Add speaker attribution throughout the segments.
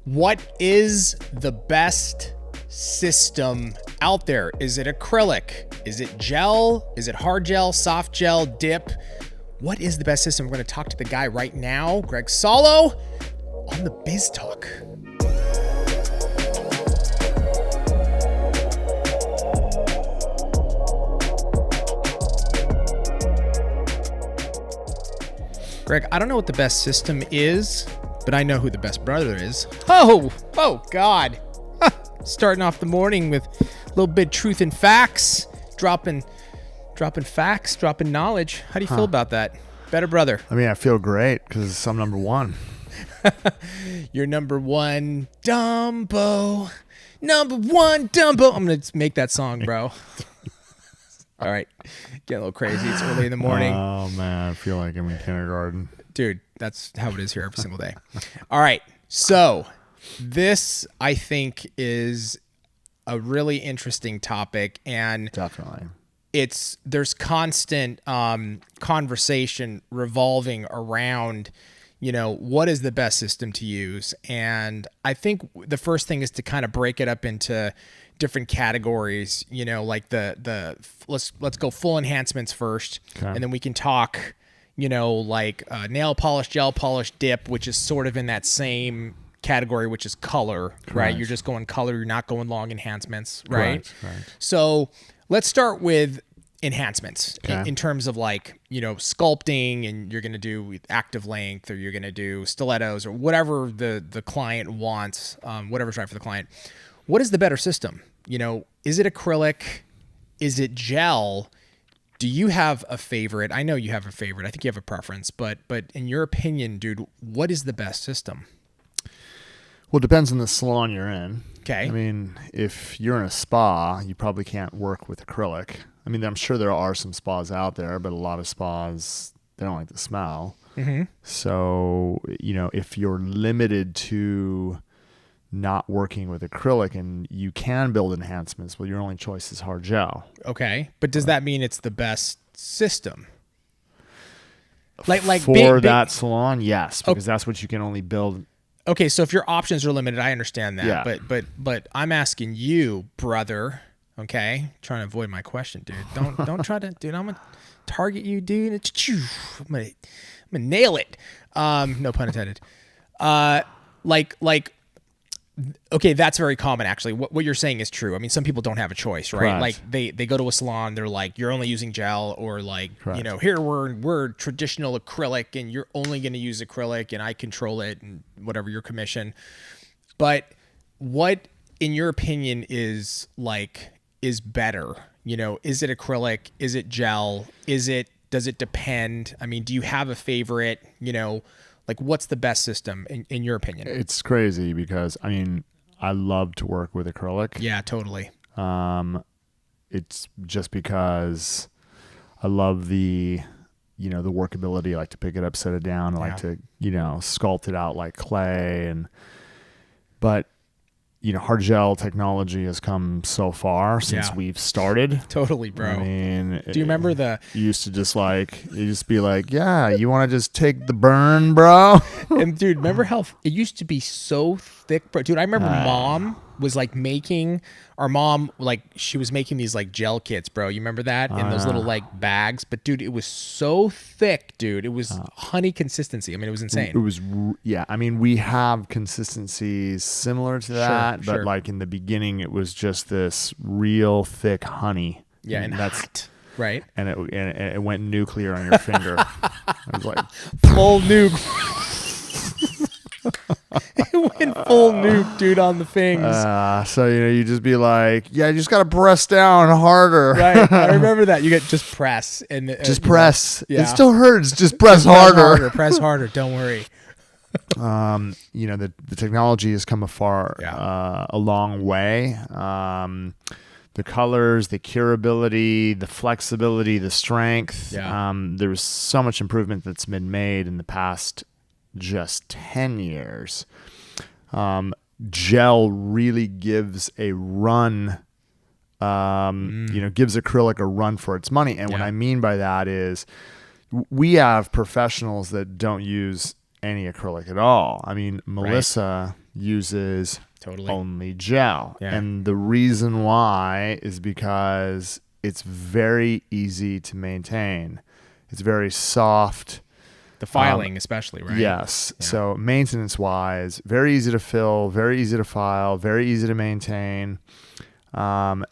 Speaker 1: What is the best system out there? Is it acrylic? Is it gel? Is it hard gel, soft gel, dip? What is the best system? We're going to talk to the guy right now, Greg Salo, on the Biz Talk. Greg, I don't know what the best system is, but I know who the best brother is. Oh God. Starting off the morning with a little bit of truth and facts, dropping facts, dropping knowledge. How do you feel about that? Better brother.
Speaker 2: I mean, I feel great because I'm number one.
Speaker 1: You're number one, Dumbo. Number one, Dumbo. I'm going to make that song, bro. All right. Getting a little crazy. It's early in the morning.
Speaker 2: Oh, man. I feel like I'm in kindergarten.
Speaker 1: Dude, that's how it is here every single day. All right. So this, I think, is a really interesting topic. And
Speaker 2: definitely.
Speaker 1: There's constant conversation revolving around, what is the best system to use? And I think the first thing is to kind of break it up into different categories, like let's go full enhancements first. Okay. And then we can talk, like nail polish, gel polish, dip, which is sort of in that same category, which is color, right? You're just going color. You're not going long enhancements, right? Right. So let's start with enhancements in terms of sculpting, and you're going to do active length, or you're going to do stilettos, or whatever the client wants, whatever's right for the client. What is the better system? Is it acrylic? Is it gel? Do you have a favorite? I know you have a favorite. I think you have a preference, but in your opinion, dude, what is the best system?
Speaker 2: Well, it depends on the salon you're in.
Speaker 1: Okay.
Speaker 2: I mean, if you're in a spa, you probably can't work with acrylic. I mean, I'm sure there are some spas out there, but a lot of spas, they don't like the smell. Mm-hmm. So, if you're limited to not working with acrylic and you can build enhancements, well, your only choice is hard gel.
Speaker 1: Okay. But does that mean it's the best system?
Speaker 2: That salon, yes, because that's what you can only build.
Speaker 1: Okay, so if your options are limited, I understand that. Yeah. But I'm asking you, brother, okay? Trying to avoid my question, dude. Don't try to, dude, I'm going to target you, dude. I'm going to nail it. No pun intended. Okay, that's very common, actually. What you're saying is true. I mean, some people don't have a choice, right?
Speaker 2: Correct.
Speaker 1: Like they go to a salon, they're like, you're only using gel, or here we're traditional acrylic, and you're only going to use acrylic, and I control it, and whatever your commission. But what, in your opinion, is better? Is it acrylic? Is it gel? Does it depend? I mean, do you have a favorite? What's the best system in your opinion?
Speaker 2: It's crazy because, I mean, I love to work with acrylic.
Speaker 1: Yeah, totally.
Speaker 2: It's just because I love the workability. I like to pick it up, set it down. I like to, sculpt it out like clay. But hard gel technology has come so far since we've started.
Speaker 1: Totally, bro.
Speaker 2: I mean,
Speaker 1: do you remember
Speaker 2: you used to just be like, yeah, you want to just take the burn, bro?
Speaker 1: And dude, remember how it used to be so thick, bro? Dude, I remember mom was she was making these gel kits, bro. You remember that in those little bags? But dude, it was so thick, dude. It was honey consistency. I mean, it was insane.
Speaker 2: It was, yeah. I mean, we have consistencies similar to that, but in the beginning, it was just this real thick honey.
Speaker 1: Yeah, and that's hot, right.
Speaker 2: And it went nuclear on your finger. I was like,
Speaker 1: full nuke. It went full nuke, dude, on the things.
Speaker 2: So you just be like, yeah, you just gotta press down harder.
Speaker 1: Right. I remember that. You get just press and
Speaker 2: just press. Yeah. It still hurts. Just press harder.
Speaker 1: Press harder. Don't worry.
Speaker 2: The technology has come a long way. The colors, the curability, the flexibility, the strength. Yeah. There's so much improvement that's been made in the past just 10 years. Gel really gives a run, gives acrylic a run for its money. And what I mean by that is we have professionals that don't use any acrylic at all. I mean, Melissa uses
Speaker 1: Totally.
Speaker 2: only gel.
Speaker 1: Yeah.
Speaker 2: And the reason why is because it's very easy to maintain. It's very soft.
Speaker 1: The filing especially, right?
Speaker 2: Yes.
Speaker 1: Yeah.
Speaker 2: So maintenance-wise, very easy to fill, very easy to file, very easy to maintain. And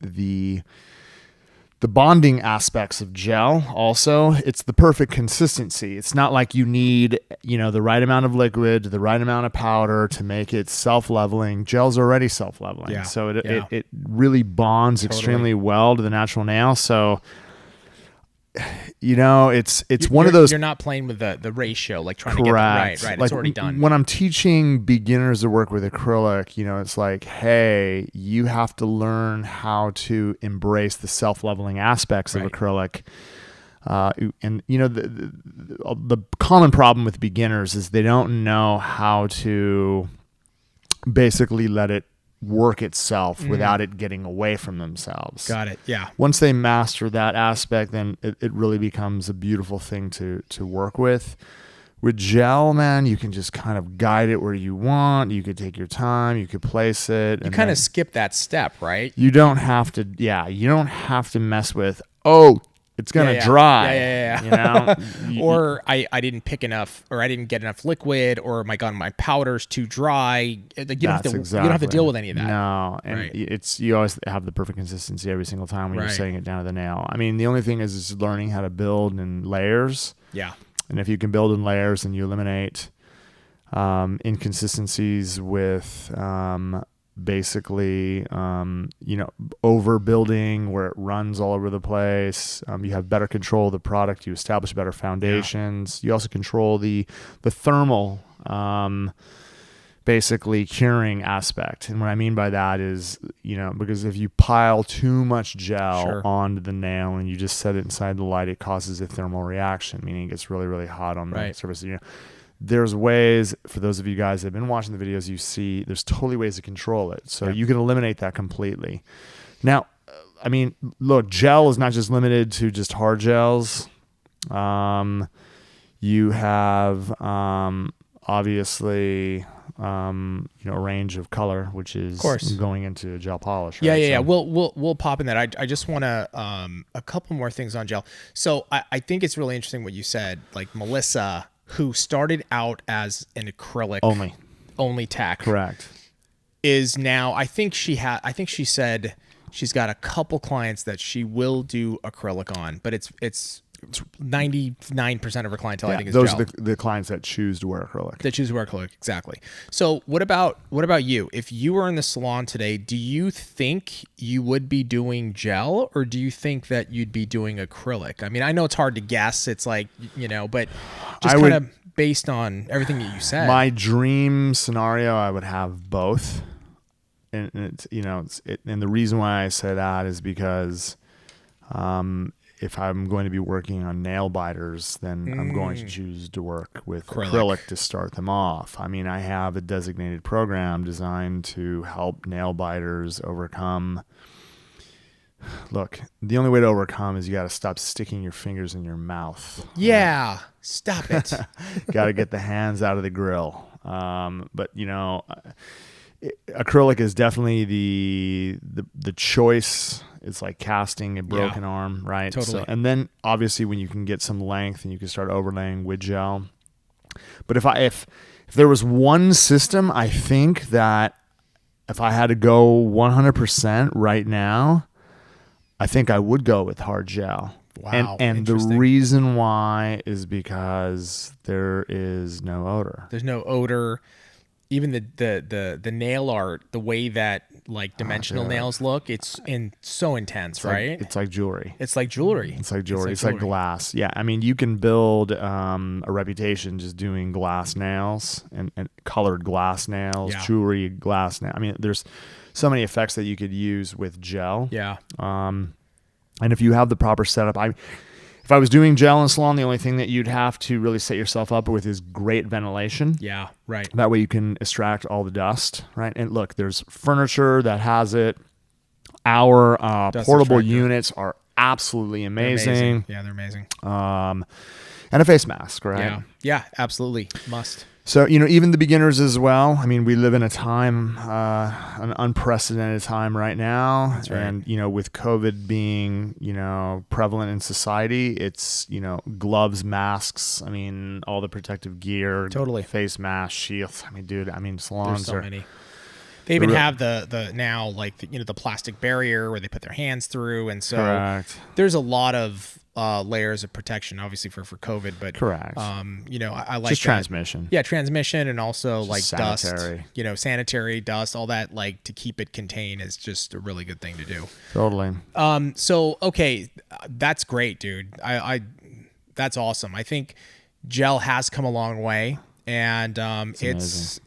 Speaker 2: the bonding aspects of gel also, it's the perfect consistency. It's not like you need, the right amount of liquid, the right amount of powder to make it self-leveling. Gel's already self-leveling.
Speaker 1: Yeah.
Speaker 2: So it really bonds extremely well to the natural nail. So, it's one of those.
Speaker 1: You're not playing with the ratio, like trying
Speaker 2: correct.
Speaker 1: to get it right.
Speaker 2: Like
Speaker 1: It's already done.
Speaker 2: When I'm teaching beginners to work with acrylic, it's like, hey, you have to learn how to embrace the self-leveling aspects of acrylic. And the common problem with beginners is they don't know how to basically let it work itself without it getting away from themselves.
Speaker 1: Got it. Yeah.
Speaker 2: Once they master that aspect, then it really becomes a beautiful thing to work with. With gel, man, you can just kind of guide it where you want. You could take your time. You could place it.
Speaker 1: You kind of skip that step, right?
Speaker 2: You don't have to. Yeah, you don't have to mess with. It's gonna dry.
Speaker 1: Yeah. Or I didn't pick enough, or I didn't get enough liquid, or my powder's too dry. You don't have to deal with any of that.
Speaker 2: No, and you always have the perfect consistency every single time when you're setting it down to the nail. I mean, the only thing is learning how to build in layers.
Speaker 1: Yeah.
Speaker 2: And if you can build in layers, and you eliminate inconsistencies with basically overbuilding where it runs all over the place. You have better control of the product. You establish better foundations. You also control the thermal basically curing aspect. And what I mean by that is, because if you pile too much gel onto the nail and you just set it inside the light, it causes a thermal reaction, meaning it gets really, really hot on the surface. There's ways, for those of you guys that have been watching the videos, you see there's totally ways to control it. So you can eliminate that completely. Now, I mean, look, gel is not just limited to just hard gels. You have obviously a range of color, which is going into gel polish. Right?
Speaker 1: Yeah. We'll pop in that. I just want to a couple more things on gel. So I think it's really interesting what you said, like Melissa, who started out as an acrylic only tech, correct, is now, I think she said she's got a couple clients that she will do acrylic on, but it's 99% of her clientele, I think, is
Speaker 2: those
Speaker 1: gel.
Speaker 2: are the clients that choose to wear acrylic.
Speaker 1: That choose to wear acrylic, exactly. So what about you? If you were in the salon today, do you think you would be doing gel, or do you think that you'd be doing acrylic? I mean, I know it's hard to guess. It's like, but just kind of based on everything that you said.
Speaker 2: My dream scenario, I would have both. And it's, and the reason why I say that is because if I'm going to be working on nail biters, then I'm going to choose to work with acrylic to start them off. I mean, I have a designated program designed to help nail biters overcome. Look, the only way to overcome is you got to stop sticking your fingers in your mouth.
Speaker 1: Yeah, right? Stop it.
Speaker 2: Got to get the hands out of the grill. But acrylic is definitely the choice. It's like casting a broken arm, right?
Speaker 1: Totally.
Speaker 2: So, and then obviously when you can get some length and you can start overlaying with gel. But if there was one system, I think that if I had to go 100% right now, I think I would go with hard gel.
Speaker 1: Wow.
Speaker 2: And the reason why is because there is no odor.
Speaker 1: There's no odor. Even the nail art, the way that like dimensional nails look, it's so intense, right?
Speaker 2: It's like jewelry.
Speaker 1: It's like jewelry.
Speaker 2: It's like glass. Yeah, I mean, you can build a reputation just doing glass nails and colored glass nails, jewelry glass nails. I mean, there's so many effects that you could use with gel.
Speaker 1: Yeah.
Speaker 2: And if you have the proper setup, if I was doing gel in a salon, the only thing that you'd have to really set yourself up with is great ventilation.
Speaker 1: Yeah, right.
Speaker 2: That way you can extract all the dust, right? And look, there's furniture that has it. Our portable units are absolutely amazing.
Speaker 1: Yeah, they're amazing.
Speaker 2: And a face mask, right?
Speaker 1: Yeah, absolutely. Must.
Speaker 2: So, even the beginners as well. I mean, we live in a time, an unprecedented time right now.
Speaker 1: That's right.
Speaker 2: And, with COVID being, prevalent in society, it's, gloves, masks. I mean, all the protective gear.
Speaker 1: Totally.
Speaker 2: Face masks, shields. I mean, dude, salons
Speaker 1: There's so
Speaker 2: are.
Speaker 1: many. They even have the now, like, the plastic barrier where they put their hands through. And so
Speaker 2: Correct.
Speaker 1: there's a lot of layers of protection, obviously for COVID, but
Speaker 2: Correct.
Speaker 1: I like
Speaker 2: Just
Speaker 1: that.
Speaker 2: transmission.
Speaker 1: Yeah, transmission, and also
Speaker 2: Just
Speaker 1: like
Speaker 2: sanitary.
Speaker 1: dust, sanitary dust, all that, like, to keep it contained is just a really good thing to do.
Speaker 2: Totally.
Speaker 1: So okay, that's great, dude. I that's awesome. I think gel has come a long way, and it's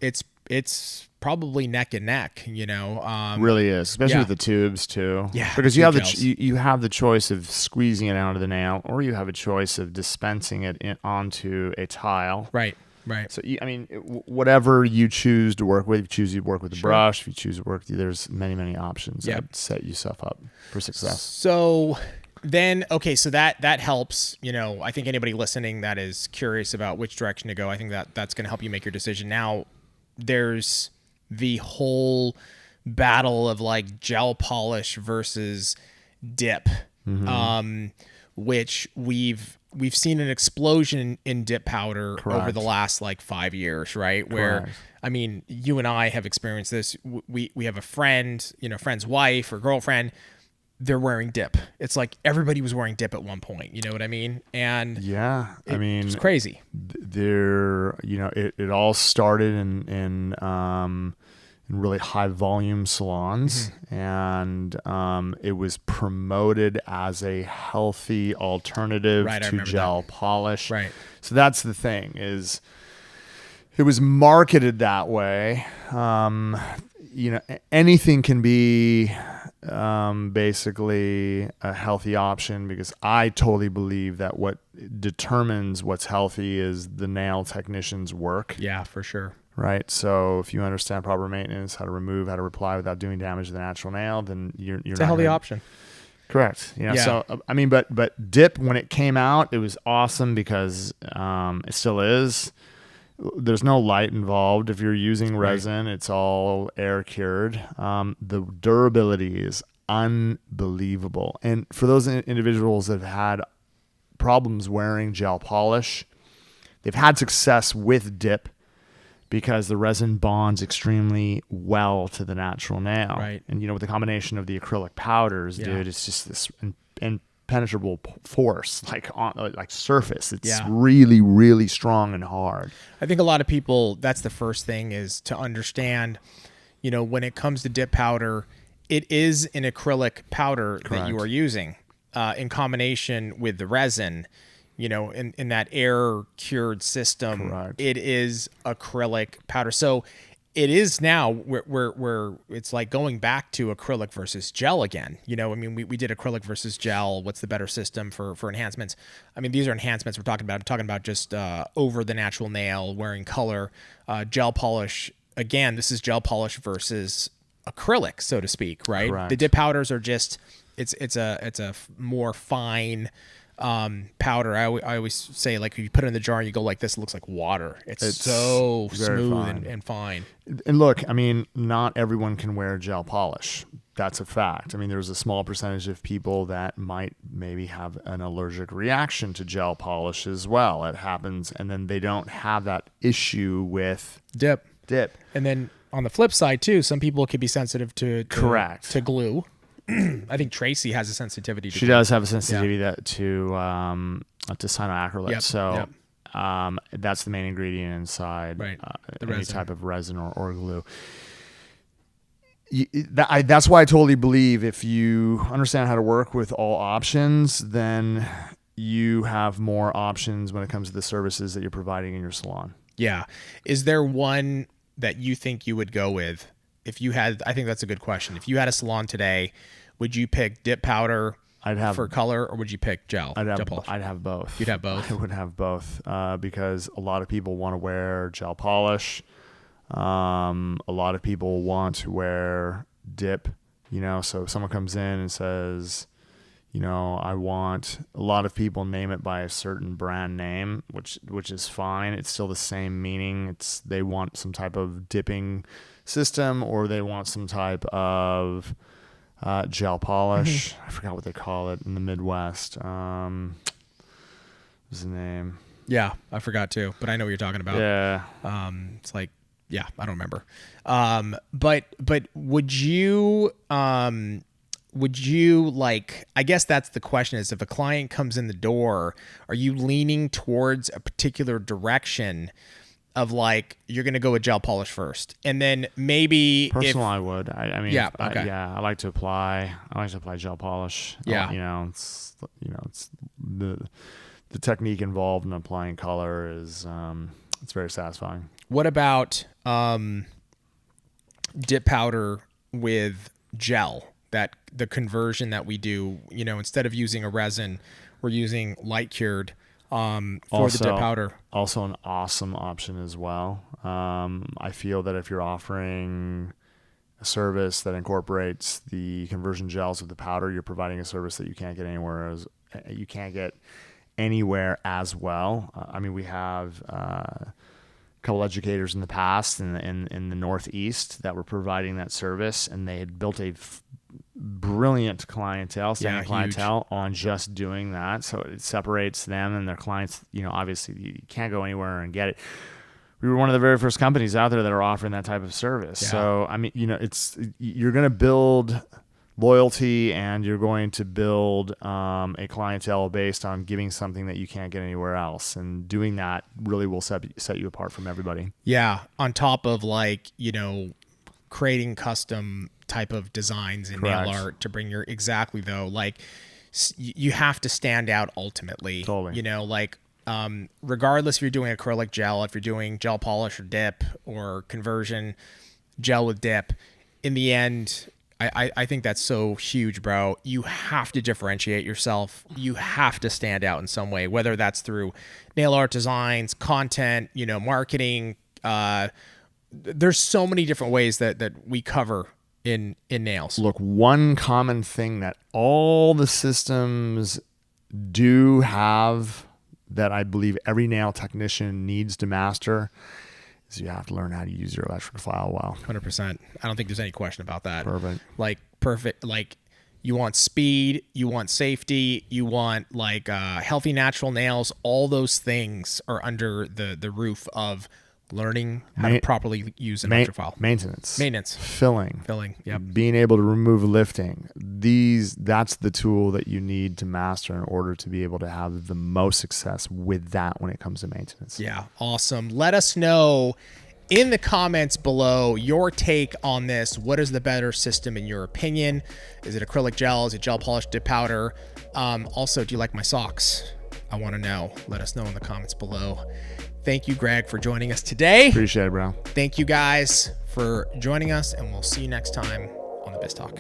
Speaker 1: probably neck and neck,
Speaker 2: Really is, especially with the tubes too.
Speaker 1: Yeah,
Speaker 2: because you have
Speaker 1: gels.
Speaker 2: you have the choice of squeezing it out of the nail, or you have a choice of dispensing it onto a tile.
Speaker 1: Right.
Speaker 2: So whatever you choose to work with, if you choose to work with a brush, if you choose to work, there's many options that set yourself up for success.
Speaker 1: So then, okay, so that helps. I think anybody listening that is curious about which direction to go, I think that's going to help you make your decision. Now, there's the whole battle of like gel polish versus dip, which we've seen an explosion in dip powder over the last like 5 years, right? Where, I mean, you and I have experienced this. We have a friend's wife or girlfriend. They're wearing dip. It's like everybody was wearing dip at one point. You know what I mean? And it's crazy.
Speaker 2: It all started in really high volume salons, and it was promoted as a healthy alternative to gel polish.
Speaker 1: Right.
Speaker 2: So that's the thing, is it was marketed that way. Anything can be basically a healthy option, because I totally believe that what determines what's healthy is the nail technician's work.
Speaker 1: Yeah, for sure.
Speaker 2: Right. So if you understand proper maintenance, how to remove, how to reply without doing damage to the natural nail, then you're
Speaker 1: it's
Speaker 2: not
Speaker 1: a healthy
Speaker 2: gonna,
Speaker 1: option.
Speaker 2: Correct. So I mean, but dip, when it came out, it was awesome because it still is. There's no light involved. If you're using resin, it's all air cured. The durability is unbelievable. And for those individuals that have had problems wearing gel polish, they've had success with dip because the resin bonds extremely well to the natural nail.
Speaker 1: Right.
Speaker 2: And, with the combination of the acrylic powders, dude, it's just this impenetrable force, like surface. It's really, really strong and hard.
Speaker 1: I think a lot of people, that's the first thing, is to understand, when it comes to dip powder, it is an acrylic powder that you are using in combination with the resin. In that air cured system.
Speaker 2: Correct.
Speaker 1: It is acrylic powder. So it is now where it's like going back to acrylic versus gel again. We did acrylic versus gel. What's the better system for enhancements? I mean, these are enhancements we're talking about. I'm talking about just over the natural nail, wearing color, gel polish. Again, this is gel polish versus acrylic, so to speak, right?
Speaker 2: Correct.
Speaker 1: The dip powders are just, it's a more fine powder. I always say, like, if you put it in the jar and you go like this, it looks like water. It's so smooth and fine.
Speaker 2: And look, I mean, not everyone can wear gel polish. That's a fact. I mean, there's a small percentage of people that might maybe have an allergic reaction to gel polish as well. It happens, and then they don't have that issue with
Speaker 1: dip. And then on the flip side too, some people could be sensitive to glue. I think Tracy has a sensitivity to glue.
Speaker 2: She does have a sensitivity to cyanoacrylate. So that's the main ingredient inside any type of resin or glue. That's why I totally believe if you understand how to work with all options, then you have more options when it comes to the services that you're providing in your salon.
Speaker 1: Yeah. Is there one that you think you would go with? If you had, I think that's a good question. If you had a salon today, would you pick dip powder for color, or would you pick gel?
Speaker 2: I'd have both.
Speaker 1: You'd have both?
Speaker 2: I would have both because a lot of people want to wear gel polish. A lot of people want to wear dip, so if someone comes in and says, I want a lot of people name it by a certain brand name, which is fine. It's still the same meaning. They want some type of dipping system, or they want some type of gel polish. I forgot what they call it in the Midwest. What's the name?
Speaker 1: Yeah, I forgot too, but I know what you're talking about.
Speaker 2: Yeah.
Speaker 1: It's like, yeah, I don't remember. But would you like, I guess that's the question, is if a client comes in the door, are you leaning towards a particular direction of like, you're going to go with gel polish first, and then maybe
Speaker 2: I would. I mean,
Speaker 1: yeah, okay.
Speaker 2: I like to apply gel polish.
Speaker 1: Yeah.
Speaker 2: It's the technique involved in applying color is, it's very satisfying.
Speaker 1: What about dip powder with gel? That the conversion that we do, instead of using a resin, we're using light cured for the dip powder.
Speaker 2: Also an awesome option as well. I feel that if you're offering a service that incorporates the conversion gels with the powder, you're providing a service that you can't get anywhere as well. I mean, we have a couple educators in the past in the Northeast that were providing that service, and they had built a brilliant clientele on just doing that. So it separates them and their clients. Obviously you can't go anywhere and get it. We were one of the very first companies out there that are offering that type of service. Yeah. So, I mean, you're going to build loyalty, and you're going to build a clientele based on giving something that you can't get anywhere else. And doing that really will set you apart from everybody.
Speaker 1: Yeah. On top of creating custom type of designs in
Speaker 2: Correct.
Speaker 1: Nail art to bring your, exactly though, like you have to stand out ultimately.
Speaker 2: Totally.
Speaker 1: Regardless if you're doing acrylic gel, if you're doing gel polish or dip or conversion gel with dip, in the end, I think that's so huge, bro. You have to differentiate yourself. You have to stand out in some way, whether that's through nail art designs, content, marketing. There's so many different ways that we cover in nails.
Speaker 2: Look, one common thing that all the systems do have that I believe every nail technician needs to master is you have to learn how to use your electric file well.
Speaker 1: 100%. I don't think there's any question about that.
Speaker 2: Perfect.
Speaker 1: Like you want speed, you want safety, you want healthy natural nails. All those things are under the roof of learning how to properly use an electric file.
Speaker 2: Maintenance.
Speaker 1: Filling. Yep.
Speaker 2: Being able to remove lifting. That's the tool that you need to master in order to be able to have the most success with that when it comes to maintenance.
Speaker 1: Yeah. Awesome. Let us know in the comments below your take on this. What is the better system in your opinion? Is it acrylic gel? Is it gel polish, dip powder? Also, do you like my socks? I want to know. Let us know in the comments below. Thank you, Greg, for joining us today.
Speaker 2: Appreciate it, bro.
Speaker 1: Thank you guys for joining us, and we'll see you next time on the Biz Talk.